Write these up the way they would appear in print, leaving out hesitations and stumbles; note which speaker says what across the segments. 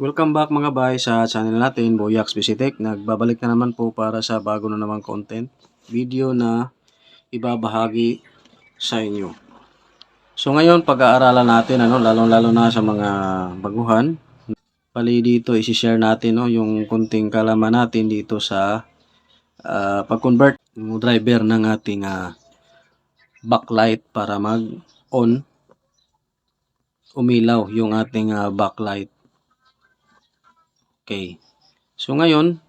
Speaker 1: Welcome back mga bay sa channel natin, Boyax Visitech. Nagbabalik na naman po para sa bago na namang content video na ibabahagi sa inyo. So ngayon pag-aaralan natin lalong-lalo na sa mga baguhan. Bali dito i-share natin yung kunting kalaman natin dito sa pag-convert ng driver ng ating backlight para mag-on, umilaw yung ating backlight. Okay. So ngayon,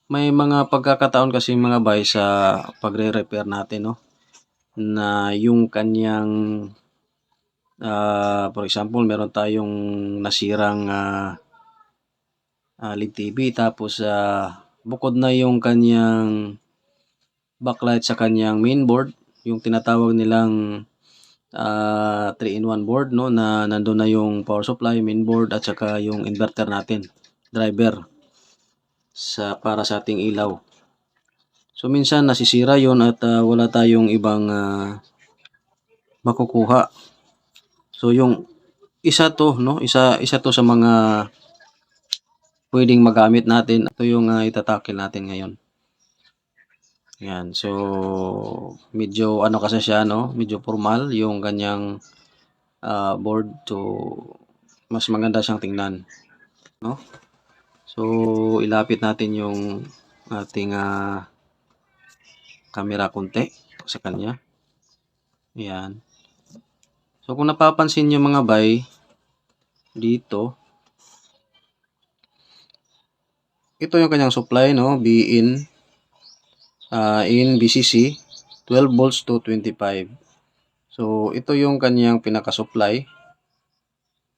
Speaker 1: may mga pagkakataon kasi mga bay sa pagre-repair natin na yung kanyang for example, meron tayong nasirang LED TV tapos bukod na yung kanyang backlight sa kanyang mainboard, yung tinatawag nilang 3-in-1 board na nandoon na yung power supply, mainboard at saka yung inverter natin, driver para sa ating ilaw. So minsan nasisira yon at wala tayong ibang makukuha. So yung isa to sa mga pwedeng magamit natin. Ito yung itatakil natin ngayon. Yan. So medyo kasi siya medyo formal yung kanyang board, to mas maganda siyang tingnan, So ilapit natin yung ating camera konti sa kanya. Yan. So kung napapansin niyo mga bay dito, ito yung kanyang supply in BCC 12 volts to 25. So ito yung kanyang pinaka-supply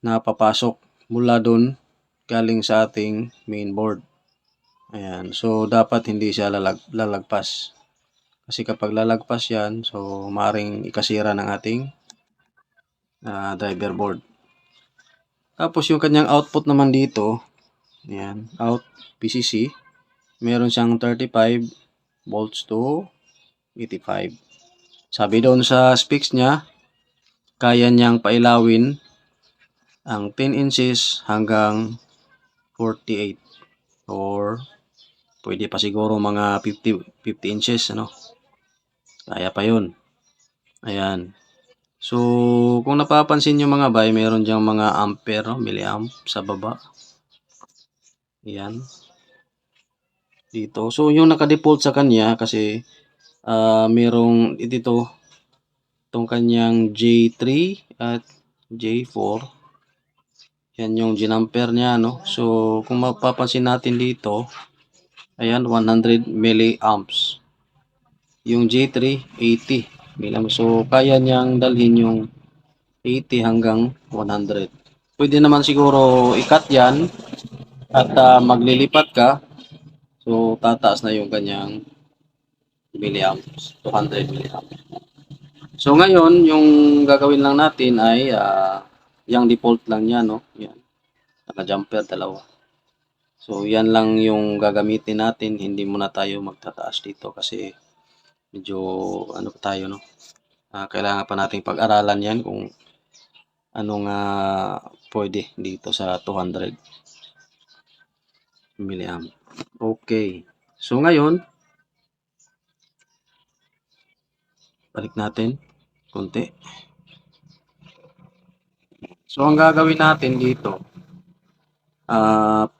Speaker 1: na papasok mula doon galing sa ating mainboard. Ayan. So dapat hindi siya lalagpas. Kasi kapag lalagpas yan, so maaaring ikasira ng ating driver board. Tapos yung kanyang output naman dito, ayan, out PCC, meron siyang 35 volts to 85. Sabi doon sa specs niya, kaya niyang pailawin ang 10 inches hanggang 48 or pwede pa siguro mga 50 inches kaya pa yun. Ayan. So kung napapansin nyo mga bay, meron diyang mga ampere, milliamp sa baba. Ayan. Dito. So yung naka-default sa kanya kasi merong itong kanyang J3 at J4. Yan yung ginamper niya So kung mapapansin natin dito, ayan, 100 milliamps. Yung J3 80 milliamps. So kaya niyang dalhin yung 80 hanggang 100. Pwede naman siguro i-cut yan at maglilipat ka. So tataas na yung kanyang milliamps, 200 milliamps. So ngayon, yung gagawin lang natin ay yung default lang yan, Yan. Naka-jumper dalawa. So yan lang yung gagamitin natin, hindi muna tayo magtataas dito kasi medyo pa tayo, kailangan pa nating pag-aralan yan kung anong pwede dito sa 200 milliamp. Okay. So ngayon, balik natin konti. So ang gagawin natin dito,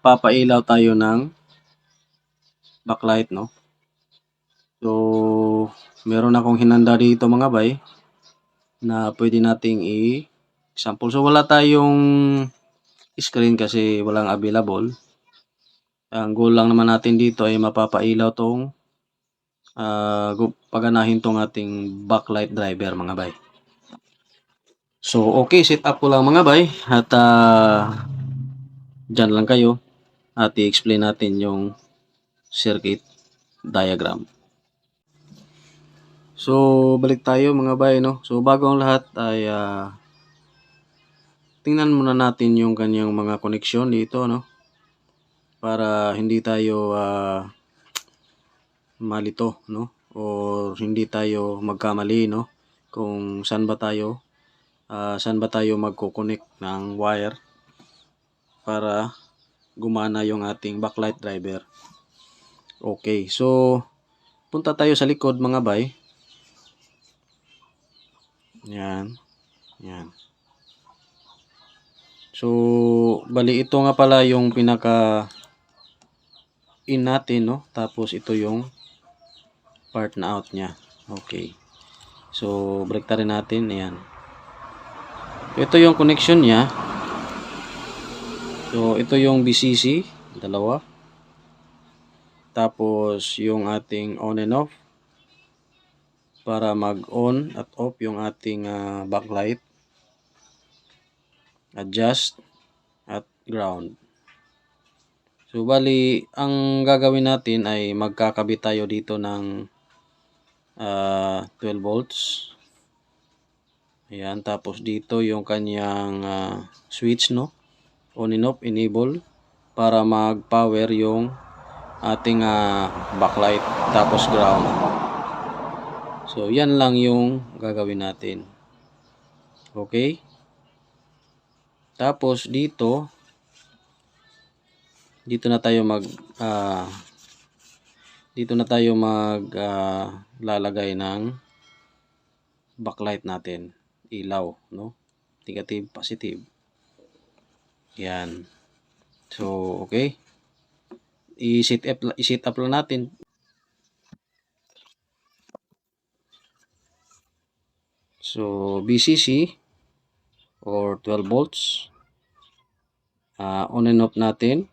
Speaker 1: papailaw tayo ng backlight, So meron akong hinanda dito mga bay na pwede nating i-sample. So wala tayong screen kasi walang available. Ang goal lang naman natin dito ay mapapailaw tong paganahin tong ating backlight driver mga bay. So okay, set up ko lang mga bay at dyan lang kayo at i-explain natin yung circuit diagram. So balik tayo mga bay, So bago ang lahat ay tingnan muna natin yung kanyang mga connection dito, para hindi tayo malito, or hindi tayo magkamali, kung saan ba tayo magko-connect ng wire para gumana yung ating backlight driver. Okay, so punta tayo sa likod mga bay. Yan. Yan. So, bali ito nga pala yung pinaka in natin, no? Tapos ito yung part na out niya. Okay. So, baliktarin natin. Ayan. Ito yung connection niya. So, ito yung BCC, dalawa. Tapos, yung ating on and off para mag-on at off yung ating backlight. Adjust at ground. So, bali, ang gagawin natin ay magkakabit tayo dito ng 12 volts. Ayan, tapos dito yung kanyang switch, no? On and off, enable para mag-power yung ating backlight tapos ground. So, yan lang yung gagawin natin. Okay? Tapos dito na tayo lalagay ng backlight natin, ilaw, no? Negative, positive. Yan. So, okay. I-set up lang natin. So, BCC or 12 volts. On and off natin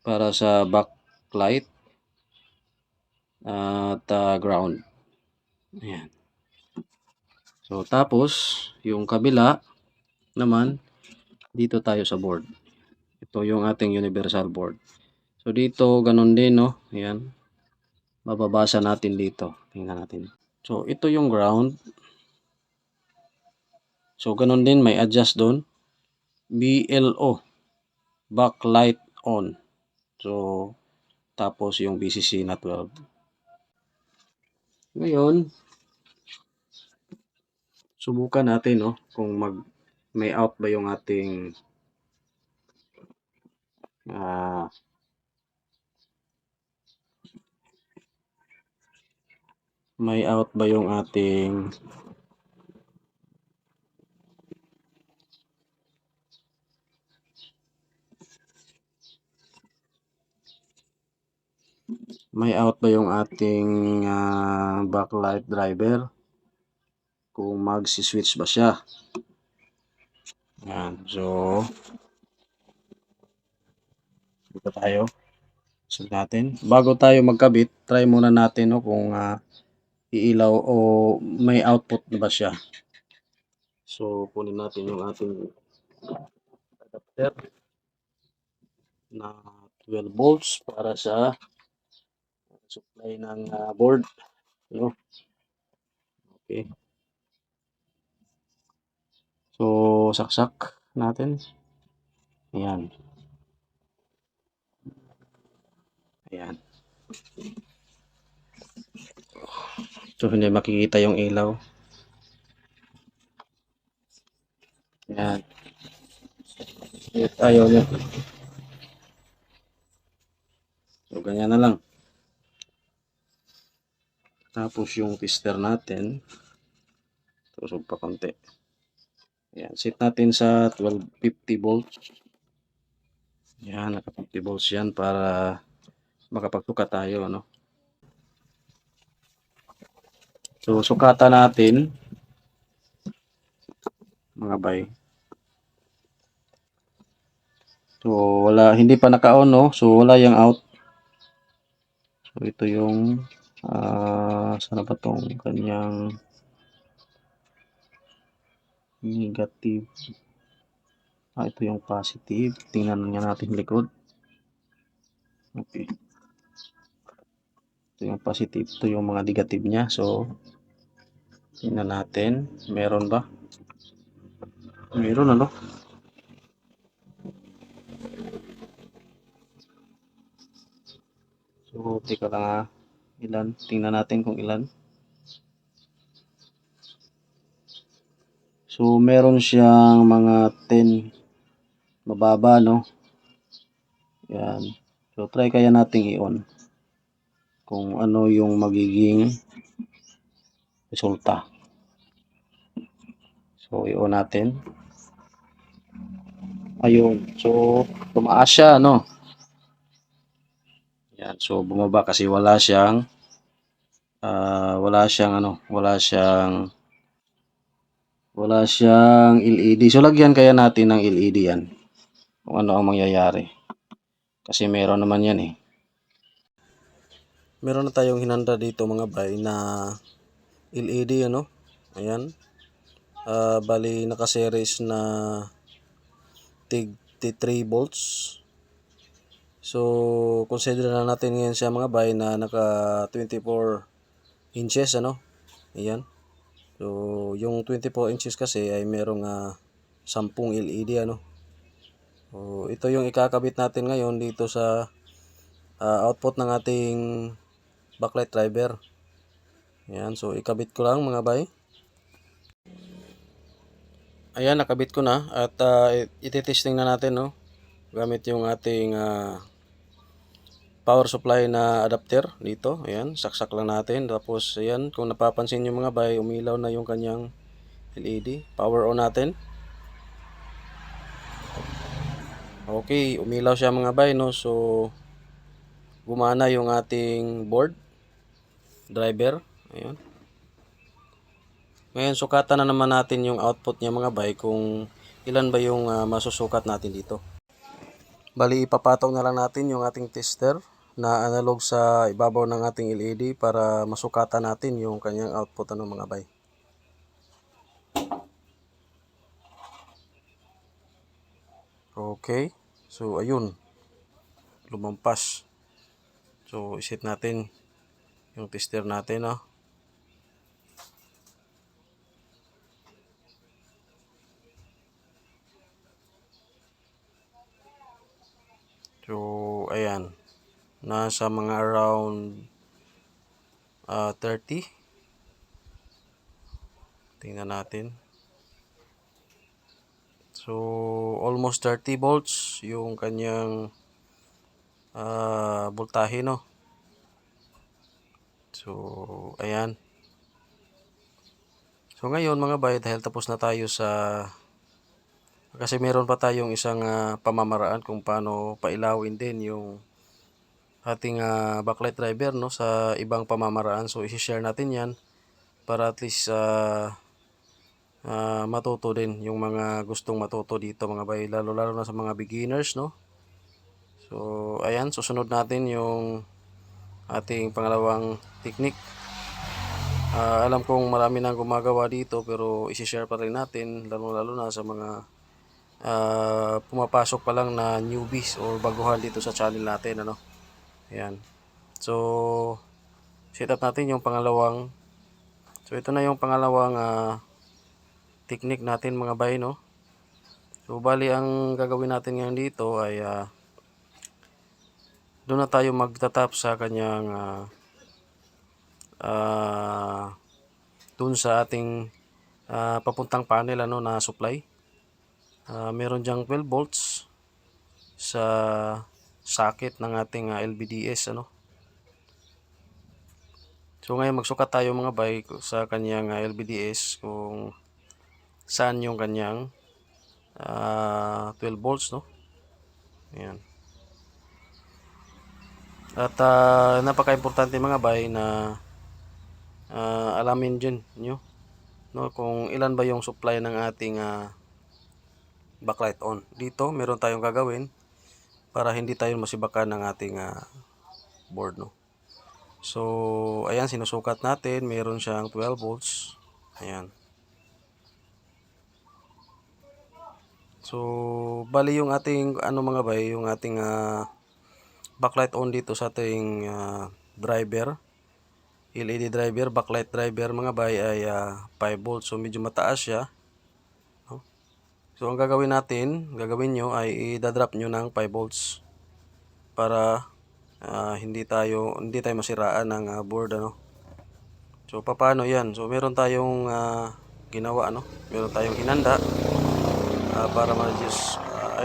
Speaker 1: para sa backlight at ground. Ayan. So, tapos, yung kabila naman, dito tayo sa board. Ito yung ating universal board. So, dito, ganun din, no? Ayan. Mababasa natin dito. Tingnan natin. So, ito yung ground. So, ganun din, may adjust doon. BLO. Backlight on. So, tapos yung BCC na 12. Ngayon, subukan natin, no? Kung may out ba yung ating may out ba yung ating backlight driver, kung magsi-switch ba siya. Yan. So, dito tayo. So, natin. Bago tayo magkabit, try muna natin, no, kung iilaw o may output na ba siya. So, kunin natin yung ating adapter na 12 volts para sa supply ng board, no? Okay. So, saksak natin. Ayan. Ayan. So, hindi makikita yung ilaw. Ayan. Ayaw niya. So, ganyan na lang. Tapos yung tester natin, tusog pa konti. Ayan, set natin sa 1250 volts. Ayan, naka 50 volts yan para makapagsukat tayo, no? So, sukatan natin, mga bay. So, hindi pa naka-on, no? So, wala yung out. So, ito yung sana ba tong kanyang negative. Ito yung positive. Tingnan nga natin likod. Okay. Ito yung positive. Ito yung mga negative niya. So, tingnan natin. Meron ba? Meron, ano? So, teka lang ilan. Tingnan natin kung ilan. So, meron siyang mga 10 mababa, no? Yan. So, try kaya nating i-on kung ano yung magiging resulta. So, i-on natin. Ayun. So, tumaas siya, no? Yan. So, bumaba kasi wala siyang LED. So, lagyan kaya natin ng LED yan. Kung ano ang mangyayari. Kasi meron naman yan eh. Meron na tayong hinanda dito mga bay na LED, ano? Ayan. Bali, naka-series na tig 3 volts. So, consider na natin ngayon siya mga bay na naka 24 inches, ano? Ayan. So, yung 24 inches kasi ay merong 10 LED, ano? So, ito yung ikakabit natin ngayon dito sa output ng ating backlight driver. Ayan, so ikabit ko lang mga bay. Ayan, nakabit ko na at ititesting na natin, no? Gamit yung ating power supply na adapter dito. Ayan, saksak lang natin. Tapos, ayan, kung napapansin nyo mga bay, umilaw na yung kanyang LED. Power on natin. Okay, umilaw siya mga bay, no? So, gumana yung ating board driver. Ayan. Ngayon, sukatan na naman natin yung output niya mga bay kung ilan ba yung masusukat natin dito. Bali, ipapataw na lang natin yung ating tester na analog sa ibabaw ng ating LED para masukatan natin yung kanyang output mga bay. Okay. So, ayun. Lumampas. So, iset natin yung tester natin, no? So, ayan. Nasa mga around 30. Tingnan natin. So, almost 30 volts yung kanyang voltahe, no? So, ayan. So, ngayon mga bay, dahil tapos na tayo kasi meron pa tayong isang pamamaraan kung paano pailawin din yung ating backlight driver, no, sa ibang pamamaraan. So, i-share natin yan para at least matuto din yung mga gustong matuto dito mga bay, lalo na sa mga beginners, no. So, ayan, susunod natin yung ating pangalawang technique. Alam kong marami nang gumagawa dito pero i-share pa rin natin lalo na sa mga pumapasok pa lang na newbies or baguhan dito sa channel natin, ano. Ayan. So, set up natin yung pangalawang. So, ito na yung pangalawang technique natin mga bay, no. So, bali ang gagawin natin ngayon dito ay doon na tayo magtatap sa kanyang doon sa ating papuntang panel, ano, na supply. Meron diyang 12 volts sa socket ng ating LVDS, ano. So ngayon magsukat tayo mga bay sa kanyang LVDS kung saan yung kanyang 12 volts, no. Ayan. At napaka-importante mga bay na alamin din nyo, no, kung ilan ba yung supply ng ating backlight on. Dito meron tayong gagawin para hindi tayo masibakan ng ating board, no. So, ayan, sinusukat natin. Meron siyang 12 volts. Ayan. So, bali yung ating, mga bay, yung ating backlight on dito sa ating driver. LED driver, backlight driver mga bay ay 5 volts. So, medyo mataas siya. No? So, ang gagawin nyo ay i-drop nyo ng 5 volts para hindi tayo masiraan ng board, ano. So paano 'yan? So meron tayong ginawa, ano. Meron tayong hinanda para ma-reduce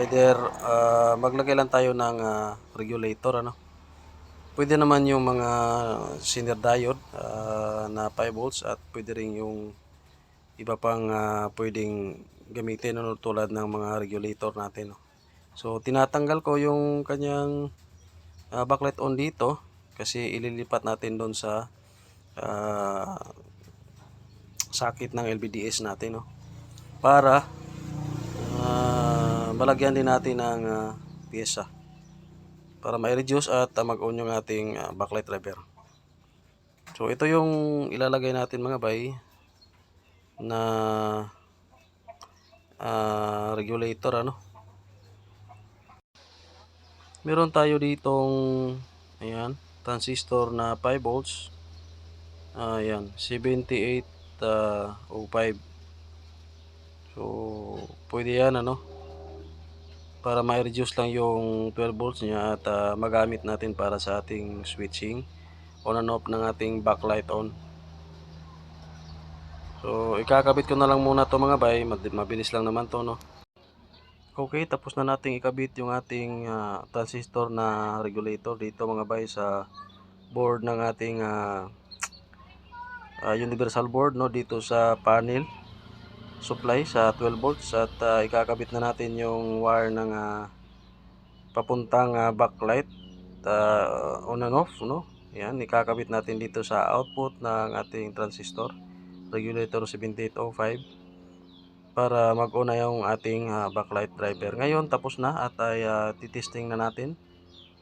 Speaker 1: either maglagay lang tayo ng regulator, ano. Pwede naman yung mga Zener diode na 5 volts at pwede rin yung iba pang pwedeng gamitin, ano, tulad ng mga regulator natin, no. So tinatanggal ko yung kanyang backlight on dito kasi ililipat natin doon sa sakit ng LVDS natin, no, para malagyan din natin ng pyesa para ma-reduce at mag-on yung ating backlight driver. So ito yung ilalagay natin mga bay na regulator, ano. Meron tayo ditong ayan, transistor na 5 volts. Ayan, 7805. So pwede yan, ano, para ma-reduce lang yung 12 volts niya at magamit natin para sa ating switching on and off ng ating backlight on. So ikakabit ko na lang muna to mga bay, mabilis lang naman to, no. Okay, tapos na nating ikabit yung ating transistor na regulator dito mga bay sa board ng ating universal board, no, dito sa panel supply sa 12 volts at ikakabit na natin yung wire ng papuntang backlight on and off, no. Yan, ikakabit natin dito sa output ng ating transistor regulator 7805 para mag-on na yung ating backlight driver. Ngayon tapos na at ay titesting na natin.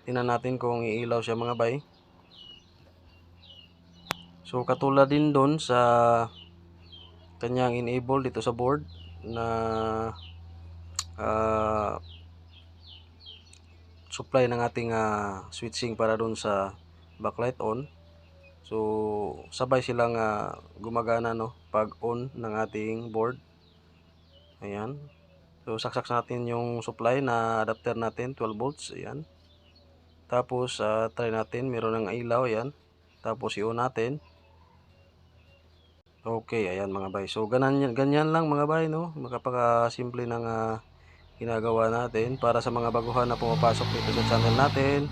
Speaker 1: Tingnan natin kung iilaw siya mga bay. So katulad din doon sa kanyang enable dito sa board na supply ng ating switching para doon sa backlight on. So sabay silang gumagana, no, pag on ng ating board. Ayan. So saksak natin yung supply na adapter natin 12 volts. Ayan. Tapos try natin, meron ng ilaw, ayan. Tapos i-on natin. Okay, ayan mga bay. So ganyan lang mga bay, no. Makapaka-simple ng ginagawa natin para sa mga baguhan na pumapasok dito sa channel natin.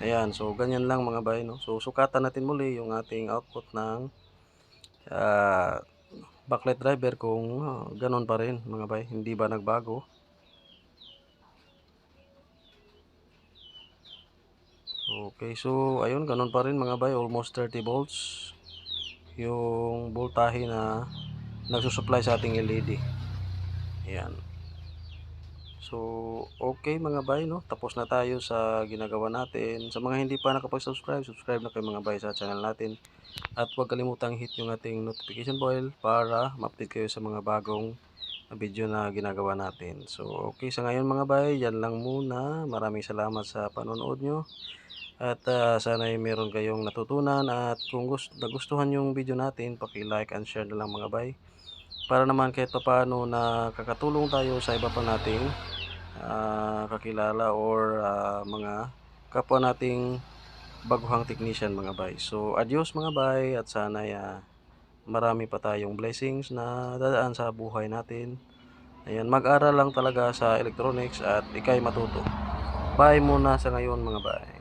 Speaker 1: Ayan, so ganyan lang mga bay, no. So sukatan natin muli yung ating output ng backlight driver kung ganon pa rin mga bay, hindi ba nagbago. Okay, so ayun, ganon pa rin mga bay, almost 30 volts yung voltahe na nagsusupply sa ating LED. Ayan. So okay mga bay, no, tapos na tayo sa ginagawa natin. Sa mga hindi pa nakapag-subscribe, subscribe na kayo mga bay sa channel natin. At huwag kalimutang hit yung ating notification bell para ma-update kayo sa mga bagong video na ginagawa natin. So okay, sa ngayon mga bay, yan lang muna. Maraming salamat sa panonood nyo. At sana ay meron kayong natutunan. At kung nagustuhan yung video natin, paki-like and share na lang mga bay. Para naman kahit paano na kakatulong tayo sa iba pa nating kakilala or mga kapwa nating baguhang technician mga bay. So adios mga bay at sana marami pa tayong blessings na dadaan sa buhay natin. Ayan, mag-aral lang talaga sa electronics at ikay matuto. Bye muna sa ngayon mga bay.